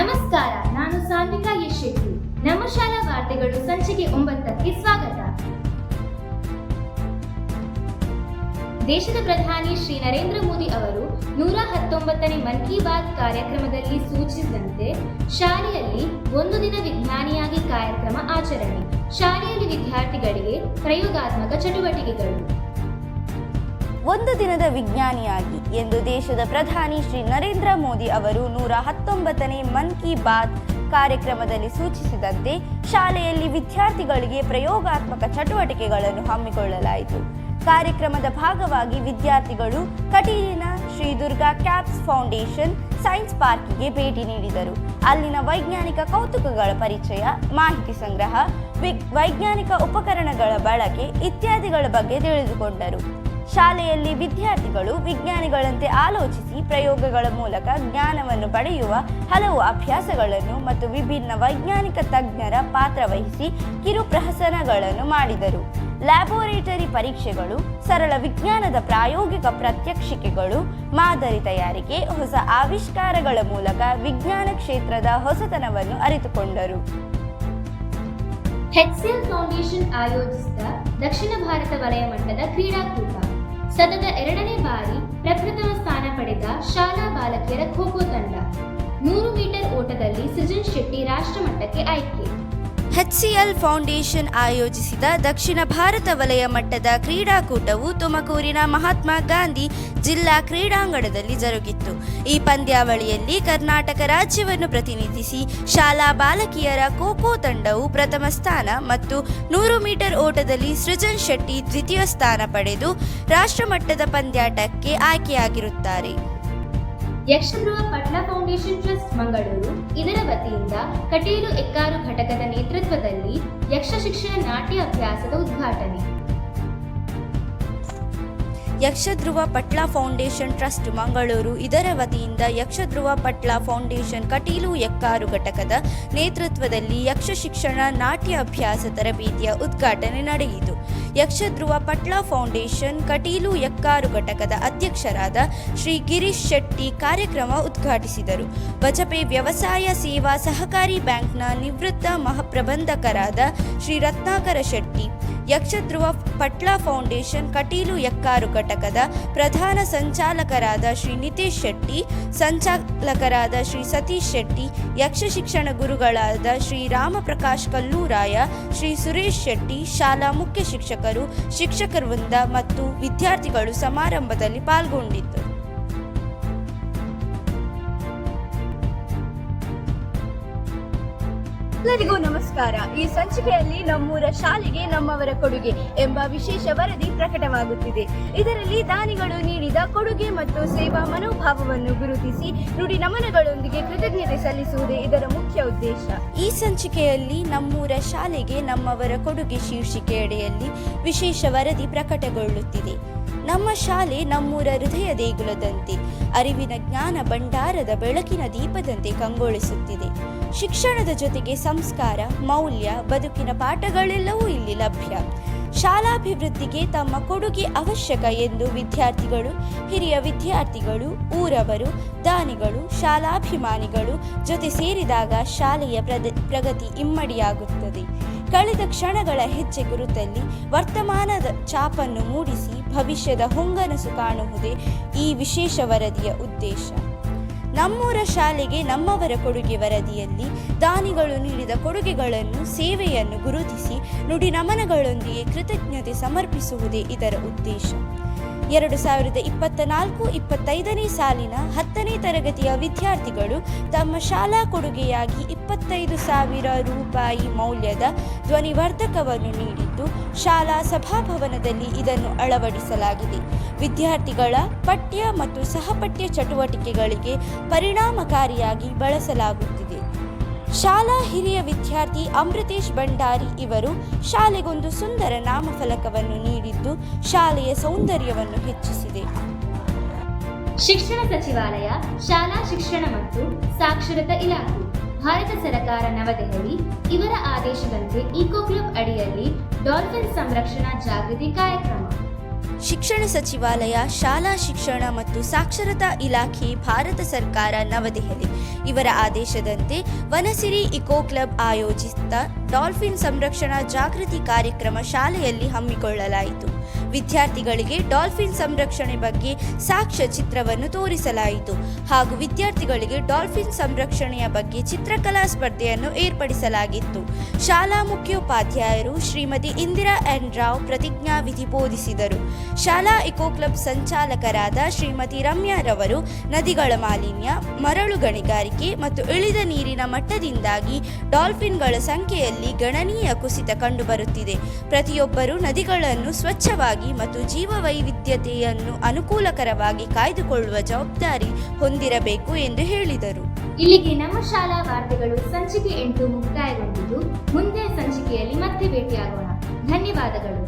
ನಮಸ್ಕಾರ, ನಾನು ಸಾನ್ವಿಕಾ ಯಶೆಟ್ಟಿ. ನಮ್ಮ ಶಾಲಾ ವಾರ್ತೆಗಳು ಸಂಚಿಕೆ 9ಕ್ಕೆ ಸ್ವಾಗತ. ದೇಶದ ಪ್ರಧಾನಿ ಶ್ರೀ ನರೇಂದ್ರ ಮೋದಿ ಅವರು 119ನೇ ಮನ್ ಕಿ ಬಾತ್ ಕಾರ್ಯಕ್ರಮದಲ್ಲಿ ಸೂಚಿಸಿದಂತೆ ಶಾಲೆಯಲ್ಲಿ ಒಂದು ದಿನ ವಿಜ್ಞಾನಿಯಾಗಿ ಕಾರ್ಯಕ್ರಮ ಆಚರಣೆ. ಶಾಲೆಯಲ್ಲಿ ವಿದ್ಯಾರ್ಥಿಗಳಿಗೆ ಪ್ರಯೋಗಾತ್ಮಕ ಚಟುವಟಿಕೆಗಳು. ಒಂದು ದಿನದ ವಿಜ್ಞಾನಿಯಾಗಿ ಎಂದು ದೇಶದ ಪ್ರಧಾನಿ ಶ್ರೀ ನರೇಂದ್ರ ಮೋದಿ ಅವರು 119ನೇ ಮನ್ ಕಿ ಬಾತ್ ಕಾರ್ಯಕ್ರಮದಲ್ಲಿ ಸೂಚಿಸಿದಂತೆ ಶಾಲೆಯಲ್ಲಿ ವಿದ್ಯಾರ್ಥಿಗಳಿಗೆ ಪ್ರಯೋಗಾತ್ಮಕ ಚಟುವಟಿಕೆಗಳನ್ನು ಹಮ್ಮಿಕೊಳ್ಳಲಾಯಿತು. ಕಾರ್ಯಕ್ರಮದ ಭಾಗವಾಗಿ ವಿದ್ಯಾರ್ಥಿಗಳು ಕಟೀಲಿನ Shri Durga caps foundation science ಪಾರ್ಕ್ಗೆ ಭೇಟಿ ನೀಡಿದರು. ಅಲ್ಲಿನ ವೈಜ್ಞಾನಿಕ ಕೌತುಕಗಳ ಪರಿಚಯ, ಮಾಹಿತಿ ಸಂಗ್ರಹ, ವೈಜ್ಞಾನಿಕ ಉಪಕರಣಗಳ ಬಳಕೆ ಇತ್ಯಾದಿಗಳ ಬಗ್ಗೆ ತಿಳಿದುಕೊಂಡರು. ಶಾಲೆಯಲ್ಲಿ ವಿದ್ಯಾರ್ಥಿಗಳು ವಿಜ್ಞಾನಿಗಳಂತೆ ಆಲೋಚಿಸಿ ಪ್ರಯೋಗಗಳ ಮೂಲಕ ಜ್ಞಾನವನ್ನು ಪಡೆಯುವ ಹಲವು ಅಭ್ಯಾಸಗಳನ್ನು ಮತ್ತು ವಿಭಿನ್ನ ವೈಜ್ಞಾನಿಕ ತಜ್ಞರ ಪಾತ್ರ ವಹಿಸಿ ಕಿರು ಪ್ರಹಸನಗಳನ್ನು ಮಾಡಿದರು. ಲ್ಯಾಬೋರೇಟರಿ ಪರೀಕ್ಷೆಗಳು, ಸರಳ ವಿಜ್ಞಾನದ ಪ್ರಾಯೋಗಿಕ ಪ್ರಾತ್ಯಕ್ಷಿಕೆಗಳು, ಮಾದರಿ ತಯಾರಿಕೆ, ಹೊಸ ಆವಿಷ್ಕಾರಗಳ ಮೂಲಕ ವಿಜ್ಞಾನ ಕ್ಷೇತ್ರದ ಹೊಸತನವನ್ನು ಅರಿತುಕೊಂಡರು. HCL ಫೌಂಡೇಶನ್ ಆಯೋಜಿಸಿದ ದಕ್ಷಿಣ ಭಾರತ ವಲಯ ಮಟ್ಟದ ಕ್ರೀಡಾಕೂಟ. ಸತತ 2ನೇ ಬಾರಿ ಪ್ರಪ್ರಥಮ ಸ್ಥಾನ ಪಡೆದ ಶಾಲಾ ಬಾಲಕಿಯರ ಖೋ-ಖೋ ತಂಡ. 100 ಮೀಟರ್ ಓಟದಲ್ಲಿ ಸೃಜನ್ ಶೆಟ್ಟಿ ರಾಷ್ಟ್ರಮಟ್ಟಕ್ಕೆ ಆಯ್ಕೆ. HCL ಫೌಂಡೇಶನ್ ಆಯೋಜಿಸಿದ ದಕ್ಷಿಣ ಭಾರತ ವಲಯ ಮಟ್ಟದ ಕ್ರೀಡಾಕೂಟವು ತುಮಕೂರಿನ ಮಹಾತ್ಮ ಗಾಂಧಿ ಜಿಲ್ಲಾ ಕ್ರೀಡಾಂಗಣದಲ್ಲಿ ಜರುಗಿತ್ತು. ಈ ಪಂದ್ಯಾವಳಿಯಲ್ಲಿ ಕರ್ನಾಟಕ ರಾಜ್ಯವನ್ನು ಪ್ರತಿನಿಧಿಸಿ ಶಾಲಾ ಬಾಲಕಿಯರ ಖೋ-ಖೋ ತಂಡವು ಪ್ರಥಮ ಸ್ಥಾನ ಮತ್ತು 100 ಮೀಟರ್ ಓಟದಲ್ಲಿ ಸೃಜನ್ ಶೆಟ್ಟಿ ದ್ವಿತೀಯ ಸ್ಥಾನ ಪಡೆದು ರಾಷ್ಟ್ರಮಟ್ಟದ ಪಂದ್ಯಾಟಕ್ಕೆ ಆಯ್ಕೆಯಾಗಿರುತ್ತಾರೆ. ಯಕ್ಷಧ್ರುವ ಪಟ್ಲ ಫೌಂಡೇಶನ್ ಟ್ರಸ್ಟ್ ಮಂಗಳೂರು ಇದರ ವತಿಯಿಂದ ಕಟೀಲು ಎಕ್ಕಾರು ಘಟಕದ ನೇತೃತ್ವದಲ್ಲಿ ಯಕ್ಷ ಶಿಕ್ಷಣ ನಾಟ್ಯ ಅಭ್ಯಾಸದ ಉದ್ಘಾಟನೆ. ಯಕ್ಷಧ್ರುವ ಪಟ್ಲ ಫೌಂಡೇಶನ್ ಟ್ರಸ್ಟ್ ಮಂಗಳೂರು ಇದರ ವತಿಯಿಂದ ಯಕ್ಷಧ್ರುವ ಪಟ್ಲ ಫೌಂಡೇಶನ್ ಕಟೀಲು ಎಕ್ಕಾರು ಘಟಕದ ನೇತೃತ್ವದಲ್ಲಿ ಯಕ್ಷ ಶಿಕ್ಷಣ ನಾಟ್ಯ ಅಭ್ಯಾಸ ತರಬೇತಿಯ ಉದ್ಘಾಟನೆ ನಡೆಯಿತು. ಯಕ್ಷಧ್ರುವ ಪಟ್ಲ ಫೌಂಡೇಶನ್ ಕಟೀಲು ಎಕ್ಕಾರು ಘಟಕದ ಅಧ್ಯಕ್ಷರಾದ ಶ್ರೀ ಗಿರೀಶ್ ಶೆಟ್ಟಿ ಕಾರ್ಯಕ್ರಮ ಉದ್ಘಾಟಿಸಿದರು. ಬಜಪೆ ವ್ಯವಸಾಯ ಸೇವಾ ಸಹಕಾರಿ ಬ್ಯಾಂಕ್ನ ನಿವೃತ್ತ ಮಹಾಪ್ರಬಂಧಕರಾದ ಶ್ರೀ ರತ್ನಾಕರ ಶೆಟ್ಟಿ, ಯಕ್ಷಧ್ರುವ ಪಟ್ಲ ಫೌಂಡೇಶನ್ ಕಟೀಲು ಎಕ್ಕಾರು ಘಟಕದ ಪ್ರಧಾನ ಸಂಚಾಲಕರಾದ ಶ್ರೀ ನಿತೇಶ್ ಶೆಟ್ಟಿ, ಸಂಚಾಲಕರಾದ ಶ್ರೀ ಸತೀಶ್ ಶೆಟ್ಟಿ, ಯಕ್ಷ ಶಿಕ್ಷಣ ಗುರುಗಳಾದ ಶ್ರೀ ರಾಮಪ್ರಕಾಶ್ ಕಲ್ಲೂರಾಯ, ಶ್ರೀ ಸುರೇಶ್ ಶೆಟ್ಟಿ, ಶಾಲಾ ಮುಖ್ಯ ಶಿಕ್ಷಕರು, ಶಿಕ್ಷಕ ವೃಂದ ಮತ್ತು ವಿದ್ಯಾರ್ಥಿಗಳು ಸಮಾರಂಭದಲ್ಲಿ ಪಾಲ್ಗೊಂಡಿದ್ದರು. ಎಲ್ಲರಿಗೂ ನಮಸ್ಕಾರ. ಈ ಸಂಚಿಕೆಯಲ್ಲಿ ನಮ್ಮೂರ ಶಾಲೆಗೆ ನಮ್ಮವರ ಕೊಡುಗೆ ಎಂಬ ವಿಶೇಷ ವರದಿ ಪ್ರಕಟವಾಗುತ್ತಿದೆ. ಇದರಲ್ಲಿ ದಾನಿಗಳು ನೀಡಿದ ಕೊಡುಗೆ ಮತ್ತು ಸೇವಾ ಮನೋಭಾವವನ್ನು ಗುರುತಿಸಿ ನುಡಿ ನಮನಗಳೊಂದಿಗೆ ಕೃತಜ್ಞತೆ ಸಲ್ಲಿಸುವುದೇ ಇದರ ಮುಖ್ಯ ಉದ್ದೇಶ. ಈ ಸಂಚಿಕೆಯಲ್ಲಿ ನಮ್ಮೂರ ಶಾಲೆಗೆ ನಮ್ಮವರ ಕೊಡುಗೆ ಶೀರ್ಷಿಕೆಯಡಿಯಲ್ಲಿ ವಿಶೇಷ ವರದಿ ಪ್ರಕಟಗೊಳ್ಳುತ್ತಿದೆ. ನಮ್ಮ ಶಾಲೆ ನಮ್ಮೂರ ಹೃದಯ ದೇಗುಲದಂತೆ, ಅರಿವಿನ ಜ್ಞಾನ ಭಂಡಾರದ ಬೆಳಕಿನ ದೀಪದಂತೆ ಕಂಗೊಳಿಸುತ್ತಿದೆ. ಶಿಕ್ಷಣದ ಜೊತೆಗೆ ಸಂಸ್ಕಾರ, ಮೌಲ್ಯ, ಬದುಕಿನ ಪಾಠಗಳೆಲ್ಲವೂ ಇಲ್ಲಿ ಲಭ್ಯ. ಶಾಲಾಭಿವೃದ್ಧಿಗೆ ತಮ್ಮ ಕೊಡುಗೆ ಅವಶ್ಯಕ ಎಂದು ವಿದ್ಯಾರ್ಥಿಗಳು, ಹಿರಿಯ ವಿದ್ಯಾರ್ಥಿಗಳು, ಊರವರು, ದಾನಿಗಳು, ಶಾಲಾಭಿಮಾನಿಗಳು ಜೊತೆ ಸೇರಿದಾಗ ಶಾಲೆಯ ಪ್ರಗತಿ ಇಮ್ಮಡಿಯಾಗುತ್ತದೆ. ಕಳೆದ ಕ್ಷಣಗಳ ಹೆಜ್ಜೆ ಗುರುತಲ್ಲಿ ವರ್ತಮಾನದ ಛಾಪನ್ನು ಮೂಡಿಸಿ ಭವಿಷ್ಯದ ಹೊಂಗನಸು ಕಾಣುವುದೇ ಈ ವಿಶೇಷ ವರದಿಯ ಉದ್ದೇಶ. ನಮ್ಮೂರ ಶಾಲೆಗೆ ನಮ್ಮವರ ಕೊಡುಗೆ ವರದಿಯಲ್ಲಿ ದಾನಿಗಳು ನೀಡಿದ ಕೊಡುಗೆಗಳನ್ನು, ಸೇವೆಯನ್ನು ಗುರುತಿಸಿ ನುಡಿ ನಮನಗಳೊಂದಿಗೆ ಕೃತಜ್ಞತೆ ಸಮರ್ಪಿಸುವುದೇ ಇದರ ಉದ್ದೇಶ. 2024-25ನೇ ಸಾಲಿನ 10ನೇ ತರಗತಿಯ ವಿದ್ಯಾರ್ಥಿಗಳು ತಮ್ಮ ಶಾಲಾ ಕೊಡುಗೆಯಾಗಿ 25,000 ರೂಪಾಯಿ ಮೌಲ್ಯದ ಧ್ವನಿವರ್ಧಕವನ್ನು ನೀಡಿದ್ದು, ಶಾಲಾ ಸಭಾಭವನದಲ್ಲಿ ಇದನ್ನು ಅಳವಡಿಸಲಾಗಿದೆ. ವಿದ್ಯಾರ್ಥಿಗಳ ಪಠ್ಯ ಮತ್ತು ಸಹಪಠ್ಯ ಚಟುವಟಿಕೆಗಳಿಗೆ ಪರಿಣಾಮಕಾರಿಯಾಗಿ ಬಳಸಲಾಗುತ್ತಿದೆ. ಶಾಲಾ ಹಿರಿಯ ವಿದ್ಯಾರ್ಥಿ ಅಮೃತೇಶ್ ಭಂಡಾರಿ ಇವರು ಶಾಲೆಗೊಂದು ಸುಂದರ ನಾಮಫಲಕವನ್ನು ನೀಡಿದ್ದು ಶಾಲೆಯ ಸೌಂದರ್ಯವನ್ನು ಹೆಚ್ಚಿಸಿದೆ. ಶಿಕ್ಷಣ ಸಚಿವಾಲಯ, ಶಾಲಾ ಶಿಕ್ಷಣ ಮತ್ತು ಸಾಕ್ಷರತಾ ಇಲಾಖೆ, ಭಾರತ ಸರ್ಕಾರ, ನವದೆಹಲಿ ಇವರ ಆದೇಶದಂತೆ ಈಕೋ ಕ್ಲಬ್ ಅಡಿಯಲ್ಲಿ ಡಾಲ್ಫಿನ್ ಸಂರಕ್ಷಣಾ ಜಾಗೃತಿ ಕಾರ್ಯಕ್ರಮ. ಶಿಕ್ಷಣ ಸಚಿವಾಲಯ, ಶಾಲಾ ಶಿಕ್ಷಣ ಮತ್ತು ಸಾಕ್ಷರತಾ ಇಲಾಖೆ, ಭಾರತ ಸರ್ಕಾರ, ನವದೆಹಲಿ ಇವರ ಆದೇಶದಂತೆ ವನಸಿರಿ ಇಕೋ ಕ್ಲಬ್ ಆಯೋಜಿಸಿದ ಡಾಲ್ಫಿನ್ ಸಂರಕ್ಷಣಾ ಜಾಗೃತಿ ಕಾರ್ಯಕ್ರಮ ಶಾಲೆಯಲ್ಲಿ ಹಮ್ಮಿಕೊಳ್ಳಲಾಯಿತು. ವಿದ್ಯಾರ್ಥಿಗಳಿಗೆ ಡಾಲ್ಫಿನ್ ಸಂರಕ್ಷಣೆ ಬಗ್ಗೆ ಸಾಕ್ಷ್ಯ ಚಿತ್ರವನ್ನು ತೋರಿಸಲಾಯಿತು ಹಾಗೂ ವಿದ್ಯಾರ್ಥಿಗಳಿಗೆ ಡಾಲ್ಫಿನ್ ಸಂರಕ್ಷಣೆಯ ಬಗ್ಗೆ ಚಿತ್ರಕಲಾ ಸ್ಪರ್ಧೆಯನ್ನು ಏರ್ಪಡಿಸಲಾಗಿತ್ತು. ಶಾಲಾ ಮುಖ್ಯೋಪಾಧ್ಯಾಯರು ಶ್ರೀಮತಿ ಇಂದಿರಾ ಎನ್ ರಾವ್ ಪ್ರತಿಜ್ಞಾ ವಿಧಿ ಬೋಧಿಸಿದರು. ಶಾಲಾ ಇಕೋ ಕ್ಲಬ್ ಸಂಚಾಲಕರಾದ ಶ್ರೀಮತಿ ರಮ್ಯಾ ರವರು ನದಿಗಳ ಮಾಲಿನ್ಯ, ಮರಳು ಗಣಿಗಾರಿಕೆ ಮತ್ತು ಇಳಿದ ನೀರಿನ ಮಟ್ಟದಿಂದಾಗಿ ಡಾಲ್ಫಿನ್ಗಳ ಸಂಖ್ಯೆಯಲ್ಲಿ ಗಣನೀಯ ಕುಸಿತ ಕಂಡುಬರುತ್ತಿದೆ. ಪ್ರತಿಯೊಬ್ಬರೂ ನದಿಗಳನ್ನು ಸ್ವಚ್ಛವಾಗಿ ಮತ್ತು ಜೀವವೈವಿಧ್ಯತೆಯನ್ನು ಅನುಕೂಲಕರವಾಗಿ ಕಾಯ್ದುಕೊಳ್ಳುವ ಜವಾಬ್ದಾರಿ ಹೊಂದಿರಬೇಕು ಎಂದು ಹೇಳಿದರು. ಇಲ್ಲಿಗೆ ನಮ್ಮ ಶಾಲಾ ವಾರ್ತೆಗಳು ಸಂಚಿಕೆ 8 ಮುಕ್ತಾಯಗೊಂಡಿದ್ದು, ಮುಂದಿನ ಸಂಚಿಕೆಯಲ್ಲಿ ಮತ್ತೆ ಭೇಟಿಯಾಗೋಣ. ಧನ್ಯವಾದಗಳು.